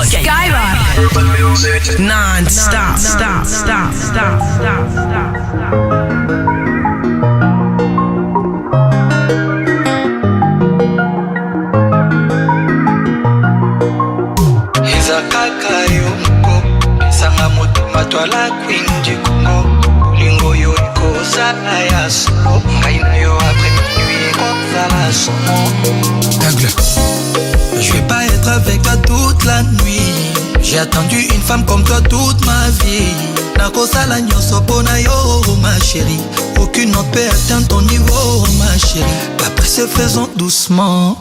Skyrock. Non-stop. Matwala kwinji Congo Lingo yo iko zala ya solo Ngaina yo après minuit eko zala somo Aigle. Je vais pas être avec toi toute la nuit. J'ai attendu une femme comme toi toute ma vie. Nakosala nyonso pona yo ma chérie. Aucune autre peut atteindre ton niveau ma chérie. Pas pressé, faisons doucement.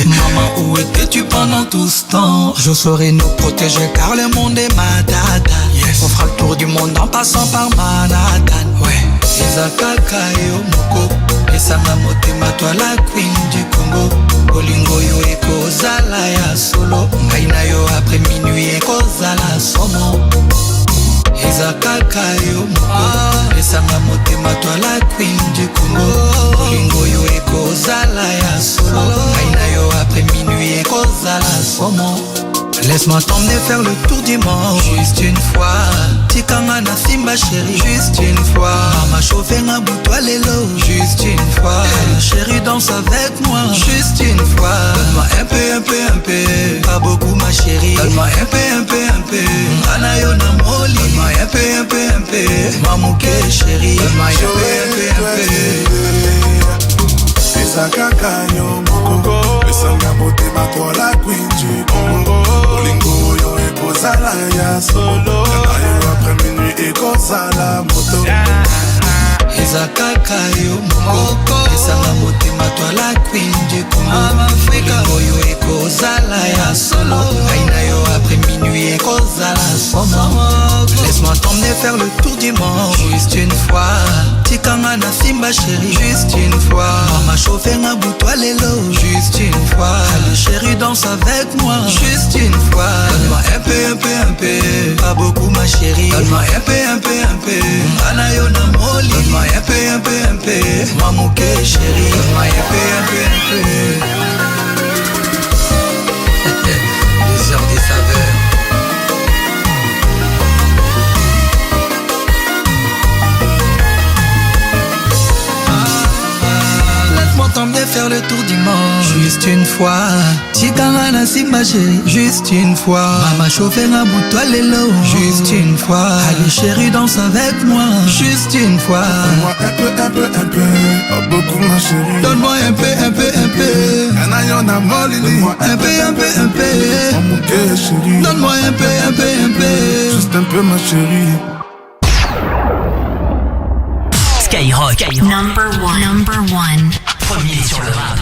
Maman, où étais-tu pendant tout ce temps? Je saurais nous protéger car le monde est ma dada. Yes. On fera le tour du monde en passant par Manhattan. Ouais. Ezakaka yo moko Esanga motema toi la queen du Congo. Olingo yo eko zala ya solo Ngaina yo après minuit eko zala somo. Ezakaka yo moko Esanga motema toi la queen du Congo. Olingo yo eko zala ya solo Ngaina yo après minuit eko zala somo. Laisse-moi t'emmener faire le tour du monde. Juste une fois. Tikanga na simba chérie. Juste une fois. Mama chauffé na boutoua lelo. Juste une fois. Chérie danse avec moi. Juste une fois. Donne-moi un peu. Pas beaucoup ma chérie. Donne-moi un peu. Anayo na moli. Donne-moi un peu. Mamouke chérie. Donne-moi un peu. Ezakaka yo moko Esanga motema toi la queen du Congo. Olingo yo eko zala ya solo Ngaina yo après minuit eko zala moto. Ezakaka yo moko Esanga motema toi la queen du Congo. Olingo yo eko zala ya solo Ngaina yo après minuit eko zala somo. Laisse-moi t'emmener faire le tour du monde. Juste une fois. Tikanga na simba chérie. Juste une fois. Mama chauffé na boutoua lelo. Juste une fois. Allez chérie danse avec moi. Juste une fois. Donne-moi un peu. Pas beaucoup ma chérie. Donne-moi un peu. Anayo na moli. Donne-moi un peu. Mamouke chérie. Donne-moi un peu. Les heures des saveurs. T'emmener faire le tour du monde. Juste une fois. Tikanga na simba chérie. Juste une fois. Mama chauffé na boutoua lelo. Juste une fois. Allez chérie danse avec moi. Juste une fois. Donne-moi un peu. Pas beaucoup ma chérie. Donne-moi un peu. Anayo na moli. Donne-moi Un peu. Mamouke chérie. Donne-moi un peu. Juste un peu ma chérie. Skyrock. Number one. Premier sur le rap.